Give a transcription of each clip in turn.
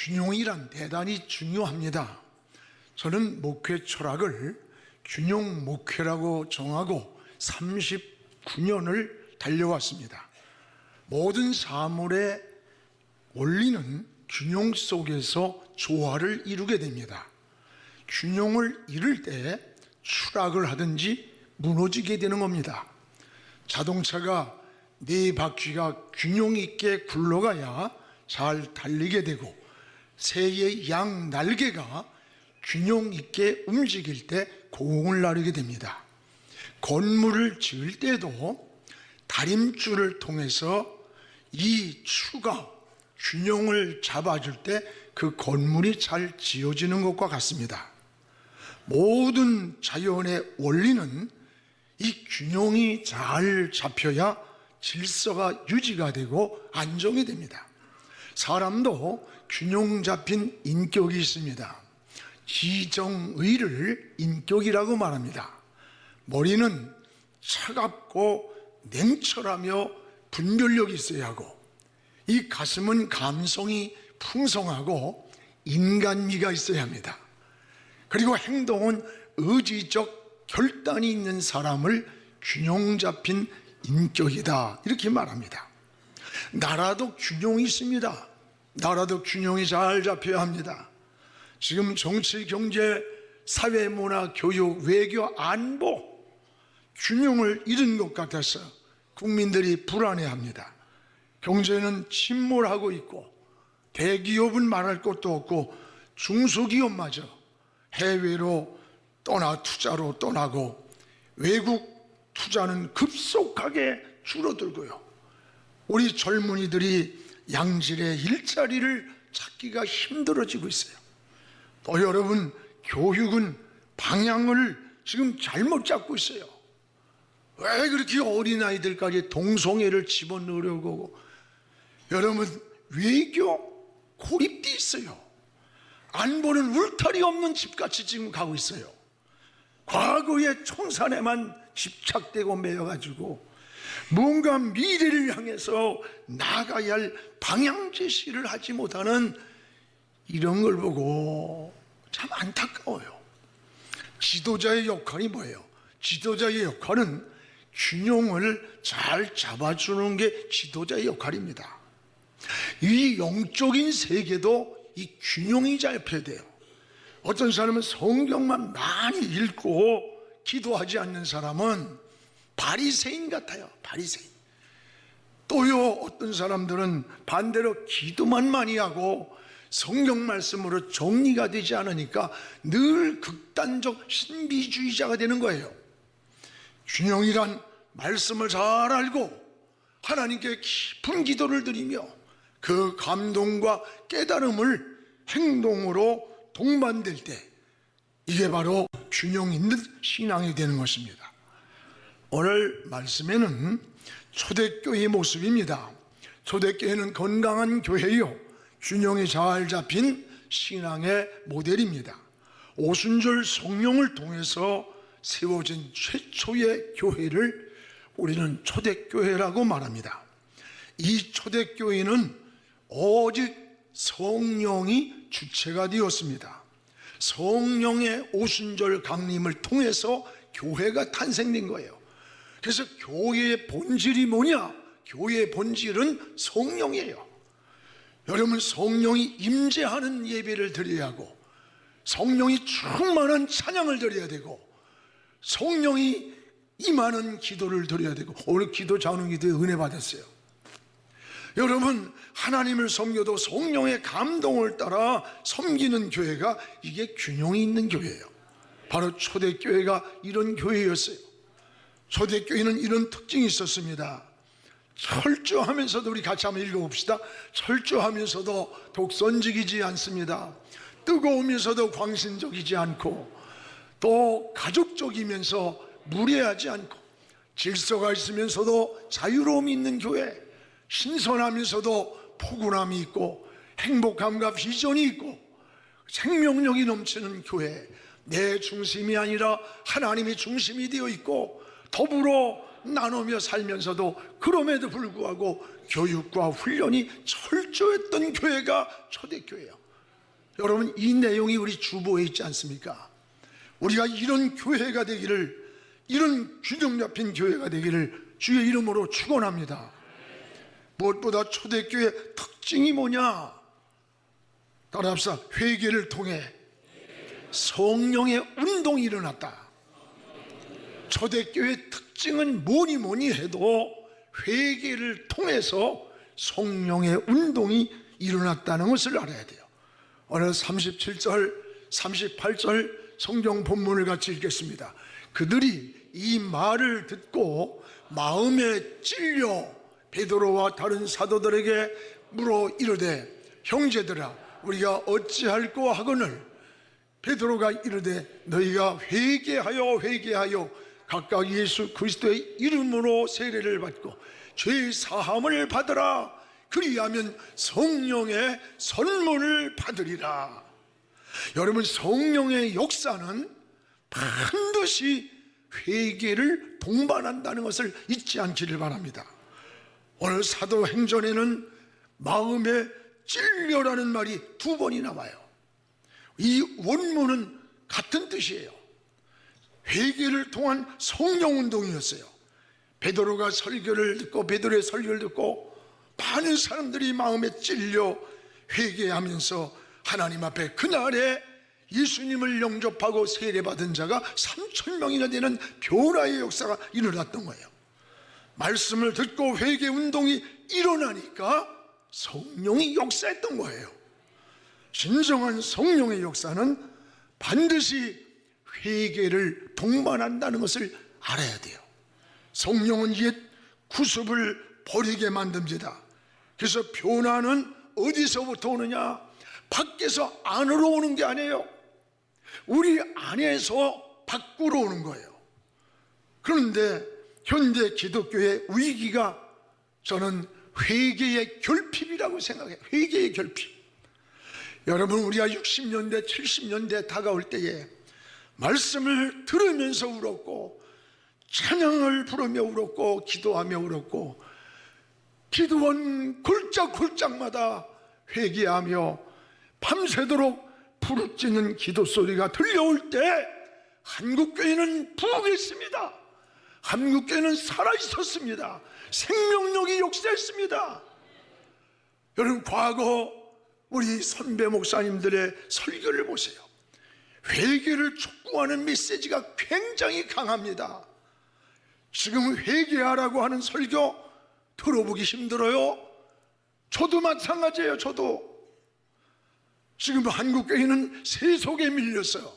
균형이란 대단히 중요합니다. 저는 목회 철학을 균형 목회라고 정하고 39년을 달려왔습니다. 모든 사물의 원리는 균형 속에서 조화를 이루게 됩니다. 균형을 이룰 때 추락을 하든지 무너지게 되는 겁니다. 자동차가 네 바퀴가 균형 있게 굴러가야 잘 달리게 되고, 새의 양 날개가 균형 있게 움직일 때 고공을 나르게 됩니다. 건물을 지을 때도 다림줄을 통해서 이 추가 균형을 잡아줄 때 그 건물이 잘 지어지는 것과 같습니다. 모든 자연의 원리는 이 균형이 잘 잡혀야 질서가 유지가 되고 안정이 됩니다. 사람도 균형 잡힌 인격이 있습니다. 지정의를 인격이라고 말합니다. 머리는 차갑고 냉철하며 분별력이 있어야 하고, 이 가슴은 감성이 풍성하고 인간미가 있어야 합니다. 그리고 행동은 의지적 결단이 있는 사람을 균형 잡힌 인격이다, 이렇게 말합니다. 나라도 균형이 있습니다. 나라도 균형이 잘 잡혀야 합니다. 지금 정치, 경제, 사회, 문화, 교육, 외교, 안보 균형을 잃은 것 같아서 국민들이 불안해합니다. 경제는 침몰하고 있고, 대기업은 말할 것도 없고, 중소기업마저 해외로 투자로 떠나고, 외국 투자는 급속하게 줄어들고요. 우리 젊은이들이 양질의 일자리를 찾기가 힘들어지고 있어요. 또 여러분, 교육은 방향을 지금 잘못 잡고 있어요. 왜 그렇게 어린아이들까지 동성애를 집어넣으려고 하고, 여러분, 외교 고립돼 있어요. 안보는 울타리 없는 집같이 지금 가고 있어요. 과거의 청산에만 집착되고 매여가지고 뭔가 미래를 향해서 나가야 할 방향 제시를 하지 못하는 이런 걸 보고 참 안타까워요. 지도자의 역할이 뭐예요? 지도자의 역할은 균형을 잘 잡아주는 게 지도자의 역할입니다. 이 영적인 세계도 이 균형이 잡혀야 돼요. 어떤 사람은 성경만 많이 읽고 기도하지 않는 사람은 바리새인 같아요. 바리새인. 또요, 어떤 사람들은 반대로 기도만 많이 하고 성경 말씀으로 정리가 되지 않으니까 늘 극단적 신비주의자가 되는 거예요. 균형이란 말씀을 잘 알고 하나님께 깊은 기도를 드리며 그 감동과 깨달음을 행동으로 동반될 때, 이게 바로 균형 있는 신앙이 되는 것입니다. 오늘 말씀에는 초대교회의 모습입니다. 초대교회는 건강한 교회요, 균형이 잘 잡힌 신앙의 모델입니다. 오순절 성령을 통해서 세워진 최초의 교회를 우리는 초대교회라고 말합니다. 이 초대교회는 오직 성령이 주체가 되었습니다. 성령의 오순절 강림을 통해서 교회가 탄생된 거예요. 그래서 교회의 본질이 뭐냐? 교회의 본질은 성령이에요. 여러분, 성령이 임재하는 예배를 드려야 하고, 성령이 충만한 찬양을 드려야 되고, 성령이 임하는 기도를 드려야 되고, 오늘 기도 자원기도에 은혜 받았어요. 여러분, 하나님을 섬겨도 성령의 감동을 따라 섬기는 교회가, 이게 균형이 있는 교회예요. 바로 초대교회가 이런 교회였어요. 초대교회는 이런 특징이 있었습니다. 철저하면서도, 우리 같이 한번 읽어봅시다. 철저하면서도 독선적이지 않습니다. 뜨거우면서도 광신적이지 않고, 또 가족적이면서 무례하지 않고, 질서가 있으면서도 자유로움이 있는 교회, 신선하면서도 포근함이 있고, 행복함과 비전이 있고, 생명력이 넘치는 교회. 내 중심이 아니라 하나님이 중심이 되어 있고, 더불어 나누며 살면서도 그럼에도 불구하고 교육과 훈련이 철저했던 교회가 초대교회예요. 여러분, 이 내용이 우리 주보에 있지 않습니까? 우리가 이런 교회가 되기를, 이런 균형 잡힌 교회가 되기를 주의 이름으로 축원합니다. 무엇보다 초대교회의 특징이 뭐냐? 따라합시다. 회개를 통해 성령의 운동이 일어났다. 초대교회의 특징은 뭐니 해도 회개를 통해서 성령의 운동이 일어났다는 것을 알아야 돼요. 오늘 37절, 38절 성경 본문을 같이 읽겠습니다. 그들이 이 말을 듣고 마음에 찔려 베드로와 다른 사도들에게 물어 이르되, 형제들아, 우리가 어찌할꼬 하거늘. 베드로가 이르되, 너희가 회개하여 각각 예수 그리스도의 이름으로 세례를 받고 죄 사함을 받으라. 그리하면 성령의 선물을 받으리라. 여러분, 성령의 역사는 반드시 회개를 동반한다는 것을 잊지 않기를 바랍니다. 오늘 사도행전에는 마음에 찔려라는 말이 2번이 나와요. 이 원문은 같은 뜻이에요. 회개를 통한 성령운동이었어요. 베드로가 설교를 듣고, 베드로의 설교를 듣고 많은 사람들이 마음에 찔려 회개하면서 하나님 앞에 그날에 예수님을 영접하고 세례받은 자가 3,000명이나 되는 변화의 역사가 일어났던 거예요. 말씀을 듣고 회개 운동이 일어나니까 성령이 역사했던 거예요. 진정한 성령의 역사는 반드시 회개를 동반한다는 것을 알아야 돼요. 성령은 옛 구습을 버리게 만듭니다. 그래서 변화는 어디서부터 오느냐? 밖에서 안으로 오는 게 아니에요. 우리 안에서 밖으로 오는 거예요. 그런데 현대 기독교의 위기가 저는 회개의 결핍이라고 생각해요. 회개의 결핍. 여러분, 우리가 60년대 70년대 다가올 때에 말씀을 들으면서 울었고, 찬양을 부르며 울었고, 기도하며 울었고, 기도원 골짝골짝마다 회개하며 밤새도록 부르짖는 기도 소리가 들려올 때 한국교회는 부흥했습니다. 한국교회는 살아있었습니다. 생명력이 역사했습니다. 여러분, 과거 우리 선배 목사님들의 설교를 보세요. 회개를 촉구하는 메시지가 굉장히 강합니다. 지금 회개하라고 하는 설교 들어보기 힘들어요. 저도 마찬가지예요. 저도 지금 한국교회는 세속에 밀려서요,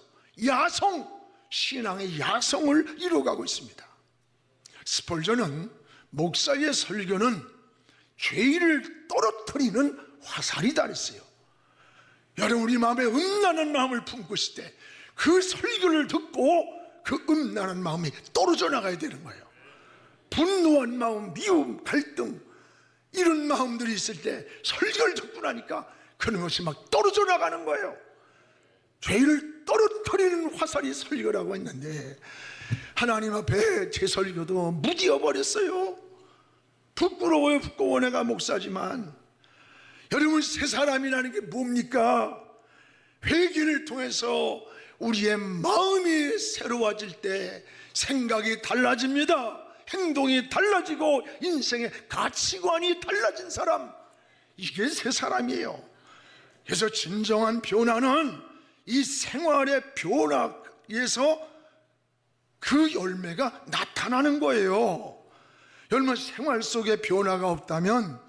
신앙의 야성을 이루어가고 있습니다. 스펄전은 목사의 설교는 죄를 떨어뜨리는 화살이다 그랬어요. 여러분, 우리 마음에 음란한 마음을 품고 있을 때 그 설교를 듣고 그 음란한 마음이 떨어져 나가야 되는 거예요. 분노한 마음, 미움, 갈등, 이런 마음들이 있을 때 설교를 듣고 나니까 그런 것이 막 떨어져 나가는 거예요. 죄를 떨어뜨리는 화살이 설교라고 했는데 하나님 앞에 제 설교도 무디어 버렸어요. 부끄러워요. 부끄러워. 내가 목사지만. 여러분, 새 사람이라는 게 뭡니까? 회개를 통해서 우리의 마음이 새로워질 때 생각이 달라집니다. 행동이 달라지고 인생의 가치관이 달라진 사람, 이게 새 사람이에요. 그래서 진정한 변화는 이 생활의 변화에서 그 열매가 나타나는 거예요. 여러분, 생활 속에 변화가 없다면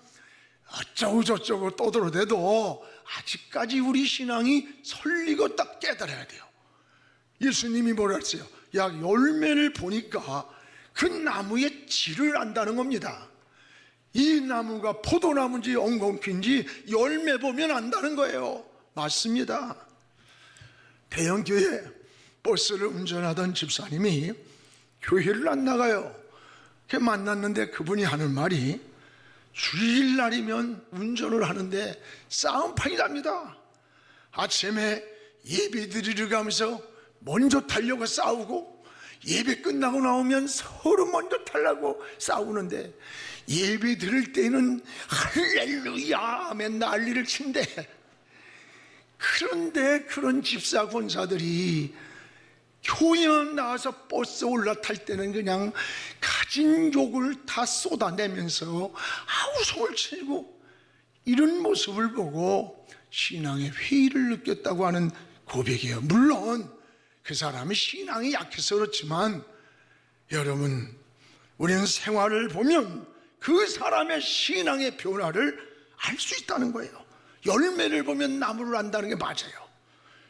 어쩌고 저쩌고 떠들어대도 아직까지 우리 신앙이 설리고 딱 깨달아야 돼요. 예수님이 뭐라 했어요? 야, 열매를 보니까 그 나무의 질을 안다는 겁니다. 이 나무가 포도나무인지 엉겅퀴인지 열매 보면 안다는 거예요. 맞습니다. 대형교회 버스를 운전하던 집사님이 교회를 안 나가요. 만났는데 그분이 하는 말이, 주일날이면 운전을 하는데 싸움판이 납니다. 아침에 예배 드리러 가면서 먼저 타려고 싸우고, 예배 끝나고 나오면 서로 먼저 타려고 싸우는데, 예배 드릴 때는 할렐루야 하며 난리를 친대 그런데 그런 집사 권사들이 교회만 나와서 버스 올라탈 때는 그냥 가진 욕을 다 쏟아내면서 아우성을 치고, 이런 모습을 보고 신앙의 회의를 느꼈다고 하는 고백이에요. 물론 그 사람이 신앙이 약해서 그렇지만, 여러분, 우리는 생활을 보면 그 사람의 신앙의 변화를 알 수 있다는 거예요. 열매를 보면 나무를 안다는 게 맞아요.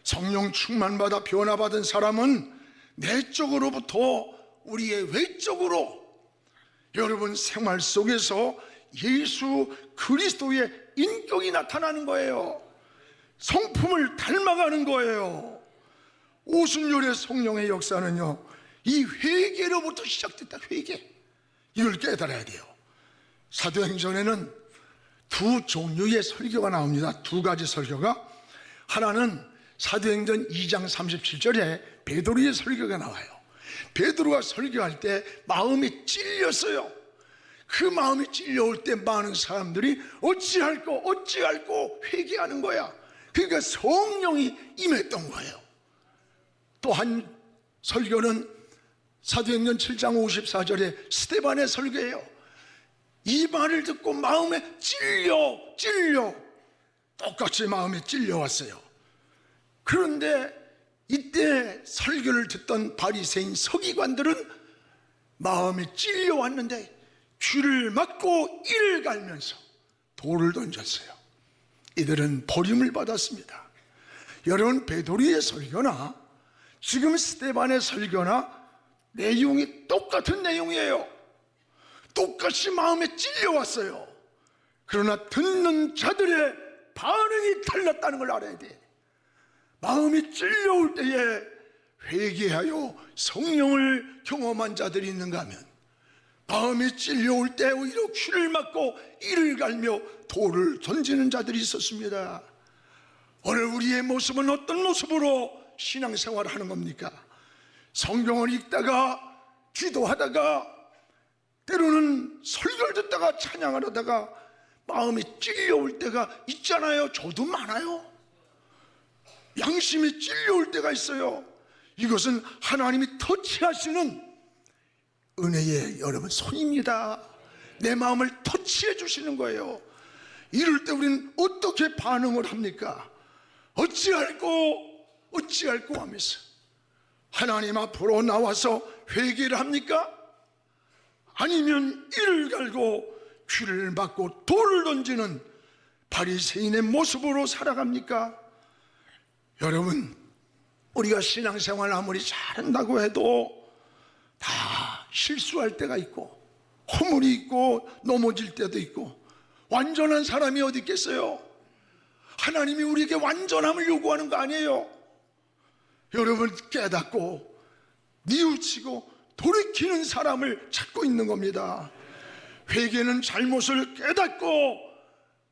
성령 충만받아 변화받은 사람은 내적으로부터 우리의 외적으로, 여러분, 생활 속에서 예수 그리스도의 인격이 나타나는 거예요. 성품을 닮아가는 거예요. 오순절의 성령의 역사는요, 이 회개로부터 시작됐다. 회개, 이걸 깨달아야 돼요. 사도행전에는 두 종류의 설교가 나옵니다. 두 가지 설교가. 하나는 사도행전 2장 37절에 베드로의 설교가 나와요. 베드로가 설교할 때 마음이 찔렸어요. 그 마음이 찔려올 때 많은 사람들이 어찌할꼬 회개하는 거야. 그러니까 성령이 임했던 거예요. 또 한 설교는 사도행전 7장 54절에 스데반의 설교예요. 이 말을 듣고 마음에 찔려 똑같이 마음에 찔려왔어요. 그런데 이때 설교를 듣던 바리새인 서기관들은 마음에 찔려왔는데 귀를 막고 이를 갈면서 돌을 던졌어요. 이들은 버림을 받았습니다. 여러분, 베드로의 설교나 지금 스데반의 설교나 내용이 똑같은 내용이에요. 똑같이 마음에 찔려왔어요. 그러나 듣는 자들의 반응이 달랐다는 걸 알아야 돼. 마음이 찔려올 때에 회개하여 성령을 경험한 자들이 있는가 하면, 마음이 찔려올 때 오히려 귀를 막고 이를 갈며 돌을 던지는 자들이 있었습니다. 오늘 우리의 모습은 어떤 모습으로 신앙생활을 하는 겁니까? 성경을 읽다가 기도하다가 때로는 설교를 듣다가 찬양을 하다가 마음이 찔려올 때가 있잖아요. 저도 많아요. 양심이 찔려올 때가 있어요. 이것은 하나님이 터치하시는 은혜의, 여러분, 손입니다. 내 마음을 터치해 주시는 거예요. 이럴 때 우리는 어떻게 반응을 합니까? 어찌할꼬 하면서 하나님 앞으로 나와서 회개를 합니까? 아니면 이를 갈고 귀를 막고 돌을 던지는 바리새인의 모습으로 살아갑니까? 여러분, 우리가 신앙생활 아무리 잘한다고 해도 다 실수할 때가 있고 허물이 있고 넘어질 때도 있고, 완전한 사람이 어디 있겠어요? 하나님이 우리에게 완전함을 요구하는 거 아니에요. 여러분, 깨닫고 뉘우치고 돌이키는 사람을 찾고 있는 겁니다. 회개는 잘못을 깨닫고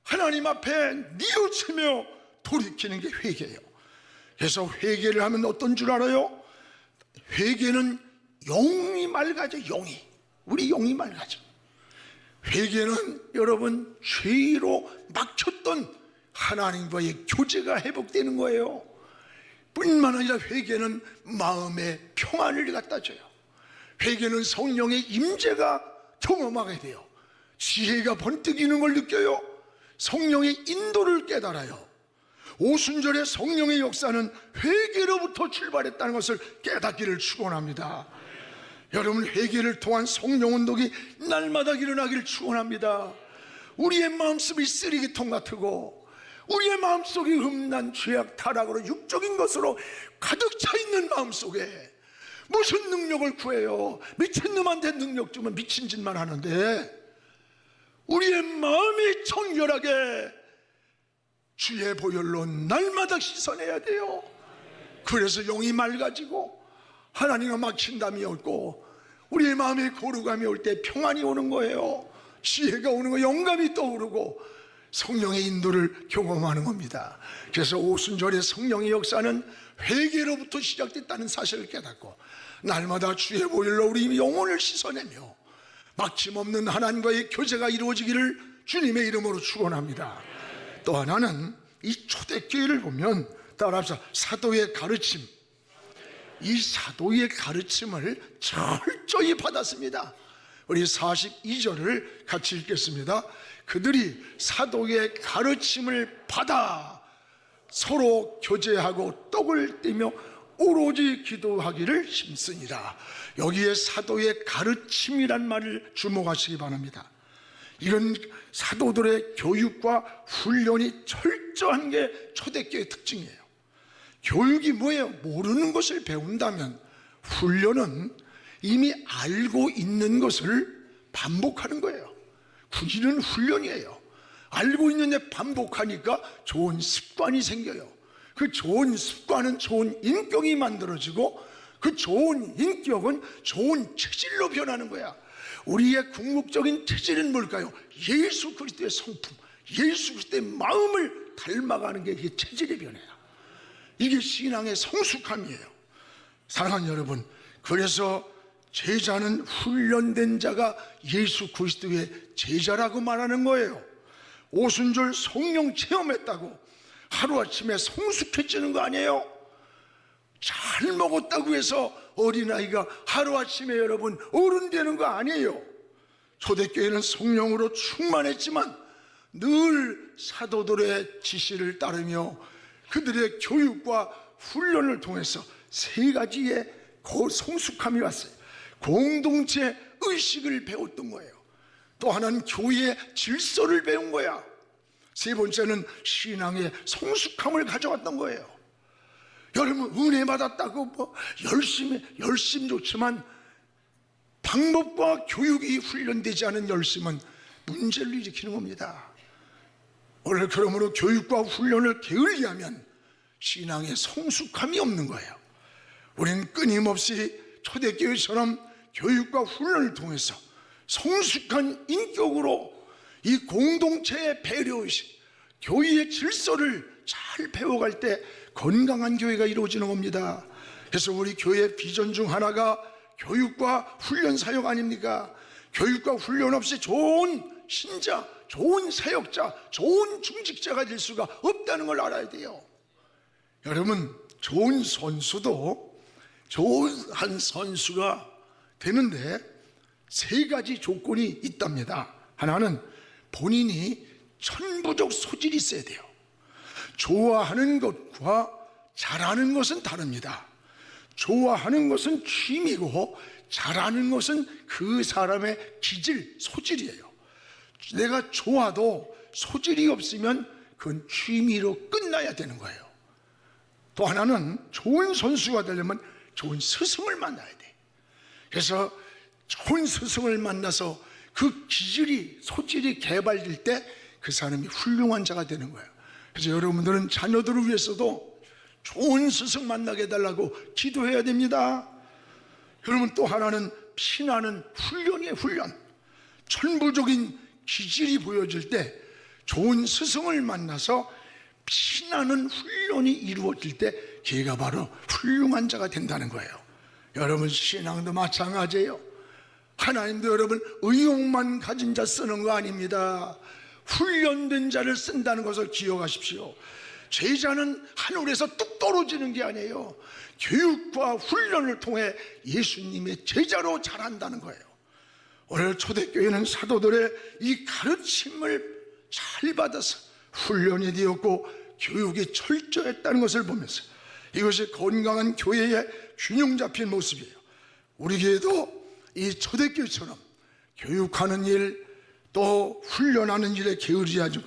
하나님 앞에 뉘우치며 돌이키는 게 회개예요. 그래서 회개를 하면 어떤 줄 알아요? 회개는 영이 맑아져. 우리 영이 맑아져. 회개는 여러분, 죄로 막혔던 하나님과의 교제가 회복되는 거예요. 뿐만 아니라 회개는 마음의 평안을 갖다 줘요. 회개는 성령의 임재가 경험하게 돼요. 지혜가 번뜩이는 걸 느껴요. 성령의 인도를 깨달아요. 오순절의 성령의 역사는 회개로부터 출발했다는 것을 깨닫기를 축원합니다. 여러분, 회개를 통한 성령 운동이 날마다 일어나기를 축원합니다. 우리의 마음속이 쓰레기통 같고 우리의 마음속이 음란, 죄악, 타락으로 육적인 것으로 가득 차 있는 마음속에 무슨 능력을 구해요? 미친놈한테 능력 주면 미친 짓만 하는데, 우리의 마음이 청결하게 주의 보혈로 날마다 씻어내야 돼요. 그래서 영이 맑아지고 하나님과 막힌담이 없고 우리의 마음에 거룩함이 올 때 평안이 오는 거예요. 지혜가 오는 거, 영감이 떠오르고 성령의 인도를 경험하는 겁니다. 그래서 오순절의 성령의 역사는 회개로부터 시작됐다는 사실을 깨닫고 날마다 주의 보혈로 우리 영혼을 씻어내며 막힘없는 하나님과의 교제가 이루어지기를 주님의 이름으로 축원합니다. 또 하나는 이 초대교회를 보면 따라합시다. 사도의 가르침, 이 사도의 가르침을 철저히 받았습니다. 우리 42절을 같이 읽겠습니다. 그들이 사도의 가르침을 받아 서로 교제하고 떡을 떼며 오로지 기도하기를 힘쓰니라. 여기에 사도의 가르침이란 말을 주목하시기 바랍니다. 이런 사도들의 교육과 훈련이 철저한 게 초대교회의 특징이에요. 교육이 뭐예요? 모르는 것을 배운다면 훈련은 이미 알고 있는 것을 반복하는 거예요. 이는 훈련이에요. 알고 있는데 반복하니까 좋은 습관이 생겨요. 그 좋은 습관은 좋은 인격이 만들어지고 그 좋은 인격은 좋은 체질로 변하는 거야. 우리의 궁극적인 체질은 뭘까요? 예수 그리스도의 성품, 예수 그리스도의 마음을 닮아가는 게 이게 체질의 변화야. 이게 신앙의 성숙함이에요. 사랑하는 여러분, 그래서 제자는 훈련된 자가 예수 그리스도의 제자라고 말하는 거예요. 오순절 성령 체험했다고 하루아침에 성숙해지는 거 아니에요? 잘 먹었다고 해서 어린아이가 하루아침에 여러분 어른 되는 거 아니에요. 초대교회는 성령으로 충만했지만 늘 사도들의 지시를 따르며 그들의 교육과 훈련을 통해서 세 가지의 성숙함이 왔어요. 공동체 의식을 배웠던 거예요. 또 하나는 교회의 질서를 배운 거야. 세 번째는 신앙의 성숙함을 가져왔던 거예요. 여러분 은혜 받았다고 열심 좋지만 방법과 교육이 훈련되지 않은 열심은 문제를 일으키는 겁니다. 오늘 그러므로 교육과 훈련을 게을리하면 신앙의 성숙함이 없는 거예요. 우리는 끊임없이 초대교회처럼 교육과 훈련을 통해서 성숙한 인격으로 이 공동체의 배려의식, 교회의 질서를 잘 배워갈 때 건강한 교회가 이루어지는 겁니다. 그래서 우리 교회의 비전 중 하나가 교육과 훈련 사역 아닙니까? 교육과 훈련 없이 좋은 신자, 좋은 사역자, 좋은 중직자가 될 수가 없다는 걸 알아야 돼요. 여러분, 좋은 선수도 좋은 한 선수가 되는데 세 가지 조건이 있답니다. 하나는 본인이 천부적 소질이 있어야 돼요. 좋아하는 것과 잘하는 것은 다릅니다. 좋아하는 것은 취미고 잘하는 것은 그 사람의 기질, 소질이에요. 내가 좋아도 소질이 없으면 그건 취미로 끝나야 되는 거예요. 또 하나는 좋은 선수가 되려면 좋은 스승을 만나야 돼. 그래서 좋은 스승을 만나서 그 기질이, 소질이 개발될 때 그 사람이 훌륭한 자가 되는 거예요. 그래서 여러분들은 자녀들을 위해서도 좋은 스승 만나게 해달라고 기도해야 됩니다. 여러분, 또 하나는 피나는 훈련이에요. 훈련. 천부적인 기질이 보여질 때 좋은 스승을 만나서 피나는 훈련이 이루어질 때 걔가 바로 훌륭한 자가 된다는 거예요. 여러분, 신앙도 마찬가지예요. 하나님도 여러분 의욕만 가진 자 쓰는 거 아닙니다. 훈련된 자를 쓴다는 것을 기억하십시오. 제자는 하늘에서 뚝 떨어지는 게 아니에요. 교육과 훈련을 통해 예수님의 제자로 자란다는 거예요. 오늘 초대교회는 사도들의 이 가르침을 잘 받아서 훈련이 되었고 교육이 철저했다는 것을 보면서 이것이 건강한 교회의 균형 잡힌 모습이에요. 우리 교회도 이 초대교회처럼 교육하는 일, 또 훈련하는 일에 게으르지 않고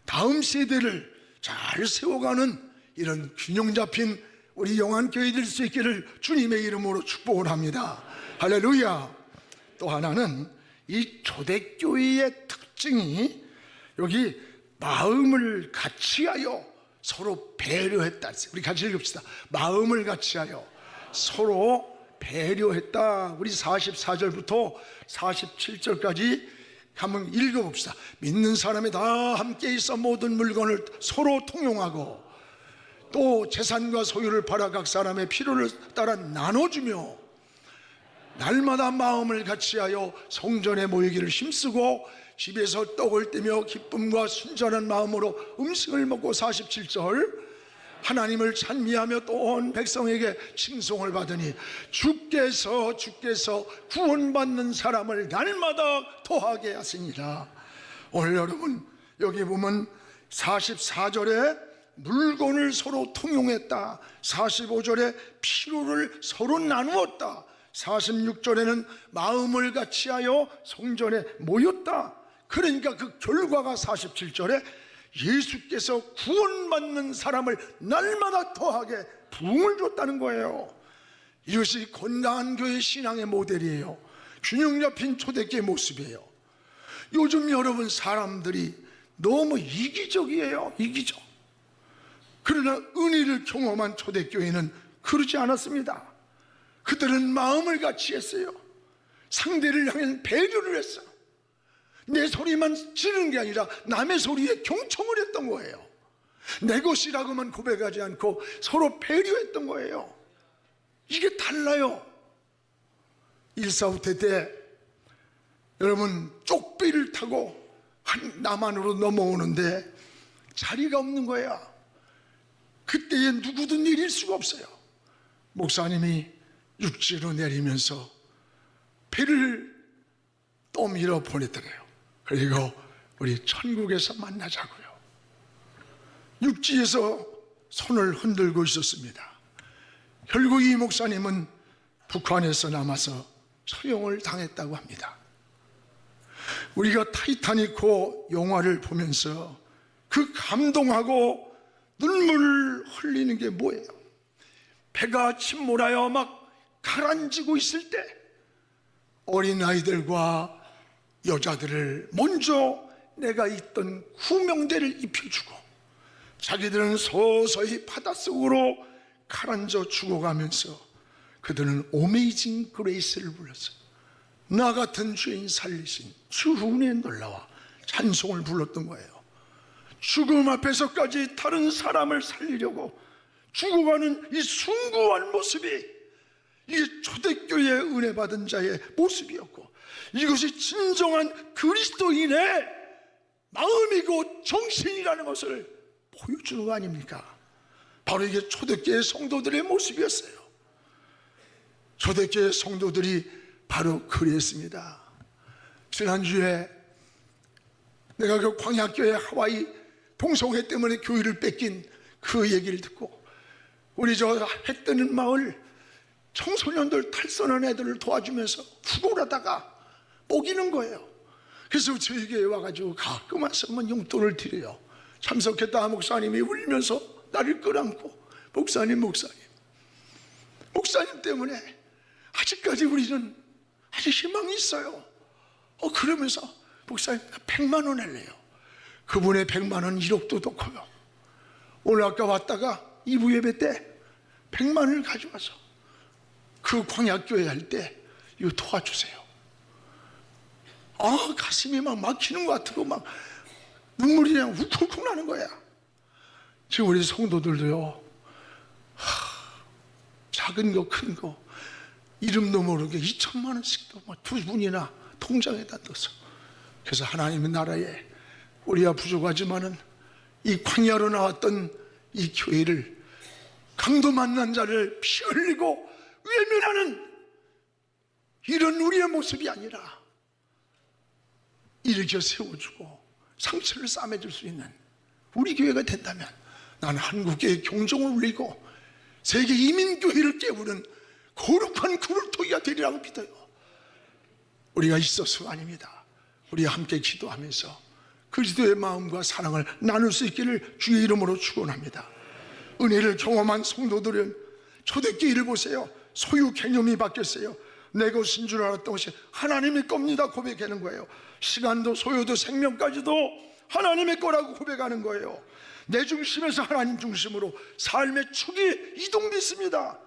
다음 세대를 잘 세워가는 이런 균형 잡힌 우리 영안 교회 될 수 있기를 주님의 이름으로 축복을 합니다. 할렐루야. 또 하나는 이 초대교회의 특징이 여기 마음을 같이하여 서로 배려했다. 우리 같이 읽읍시다. 마음을 같이하여 서로 배려했다. 우리 44절부터 47절까지 한번 읽어봅시다. 믿는 사람이 다 함께 있어 모든 물건을 서로 통용하고 또 재산과 소유를 팔아 각 사람의 필요를 따라 나눠주며 날마다 마음을 같이하여 성전에 모이기를 힘쓰고 집에서 떡을 떼며 기쁨과 순전한 마음으로 음식을 먹고 47절 하나님을 찬미하며 또 온 백성에게 칭송을 받으니 주께서 구원받는 사람을 날마다 더하게 하시니라. 오늘 여러분 여기 보면 44절에 물건을 서로 통용했다, 45절에 피로를 서로 나누었다, 46절에는 마음을 같이하여 성전에 모였다. 그러니까 그 결과가 47절에 예수께서 구원받는 사람을 날마다 더하게 부흥을 줬다는 거예요. 이것이 건강한 교회 신앙의 모델이에요. 균형 잡힌 초대교회 모습이에요. 요즘 여러분 사람들이 너무 이기적이에요. 이기적. 그러나 은혜를 경험한 초대교회는 그러지 않았습니다. 그들은 마음을 같이 했어요. 상대를 향해 배려를 했어. 내 소리만 지르는 게 아니라 남의 소리에 경청을 했던 거예요. 내 것이라고만 고백하지 않고 서로 배려했던 거예요. 이게 달라요. 일사후퇴 때 여러분 쪽배를 타고 남한으로 넘어오는데 자리가 없는 거야. 그때에 누구도 내릴 수가 없어요. 목사님이 육지로 내리면서 배를 또 밀어 보냈더래요. 그리고 우리 천국에서 만나자고요. 육지에서 손을 흔들고 있었습니다. 결국 이 목사님은 북한에서 남아서 처형을 당했다고 합니다. 우리가 타이타닉호 영화를 보면서 그 감동하고 눈물 흘리는 게 뭐예요? 배가 침몰하여 막 가라앉고 있을 때 어린아이들과 여자들을 먼저 내가 있던 구명대를 입혀주고 자기들은 서서히 바닷속으로 가라앉아 죽어가면서 그들은 어메이징 그레이스를 불렀어요. 나 같은 죄인 살리신 주 은혜에 놀라와 찬송을 불렀던 거예요. 죽음 앞에서까지 다른 사람을 살리려고 죽어가는 이 숭고한 모습이 이게 초대교회의 은혜 받은 자의 모습이었고, 이것이 진정한 그리스도인의 마음이고 정신이라는 것을 보여주는 거 아닙니까? 바로 이게 초대교회 성도들의 모습이었어요. 초대교회 성도들이 바로 그랬습니다. 지난주에 내가 그 광야교회 하와이 동성애 때문에 교회를 뺏긴 그 얘기를 듣고 우리 저 해 뜨는 마을 청소년들 탈선한 애들을 도와주면서 구걸하다가 먹이는 거예요. 그래서 저희 교회에 와가지고 가끔 왔으면 용돈을 드려요. 참석했다 목사님이 울면서 나를 끌어안고 목사님 때문에 아직까지 우리는 아직 희망이 있어요. 그러면서 목사님 100만 원 할래요. 그분의 100만 원 1억도 더 커요. 오늘 아까 왔다가 2부 예배 때 100만 원을 가져와서 그 광야교회 할 때 이거 도와주세요. 가슴이 막 막히는 것 같고 막 눈물이 그냥 욱욱욱 나는 거야. 지금 우리 성도들도요, 작은 거 큰 거 이름도 모르게 2천만 원씩도 두 분이나 통장에다 넣어서, 그래서 하나님의 나라에 우리가 부족하지만은 이 광야로 나왔던 이 교회를 강도 만난 자를 피 흘리고 외면하는 이런 우리의 모습이 아니라 일으켜 세워주고 상처를 싸매줄 수 있는 우리 교회가 된다면 나는 한국교회의 경종을 울리고 세계 이민교회를 깨우는 거룩한 구름토기가 되리라고 믿어요. 우리가 있어서가 아닙니다. 우리가 함께 기도하면서 그리스도의 마음과 사랑을 나눌 수 있기를 주의 이름으로 축원합니다. 은혜를 경험한 성도들은 초대교회를 보세요. 소유 개념이 바뀌었어요. 내 것인 줄 알았던 것이 하나님의 겁니다 고백하는 거예요. 시간도 소유도 생명까지도 하나님의 거라고 고백하는 거예요. 내 중심에서 하나님 중심으로 삶의 축이 이동됐습니다.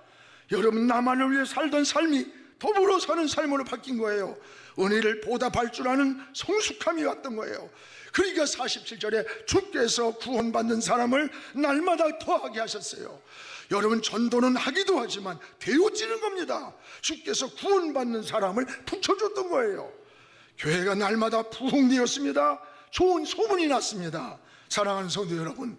여러분, 나만을 위해 살던 삶이 더불어 사는 삶으로 바뀐 거예요. 은혜를 보답할 줄 아는 성숙함이 왔던 거예요. 그러니까 47절에 주께서 구원받는 사람을 날마다 더하게 하셨어요. 여러분, 전도는 하기도 하지만 되어지는 겁니다. 주께서 구원받는 사람을 붙여줬던 거예요. 교회가 날마다 부흥되었습니다. 좋은 소문이 났습니다. 사랑하는 성도 여러분,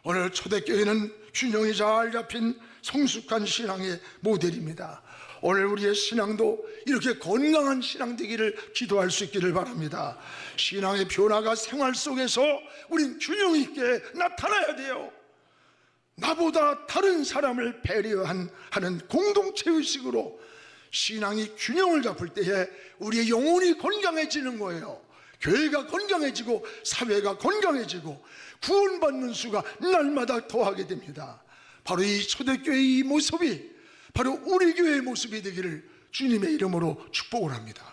오늘 초대교회는 균형이 잘 잡힌 성숙한 신앙의 모델입니다. 오늘 우리의 신앙도 이렇게 건강한 신앙 되기를 기도할 수 있기를 바랍니다. 신앙의 변화가 생활 속에서 우린 균형 있게 나타나야 돼요. 나보다 다른 사람을 배려하는 공동체의식으로 신앙이 균형을 잡을 때에 우리의 영혼이 건강해지는 거예요. 교회가 건강해지고 사회가 건강해지고 구원받는 수가 날마다 더하게 됩니다. 바로 이 초대교회의 이 모습이 바로 우리 교회의 모습이 되기를 주님의 이름으로 축복을 합니다.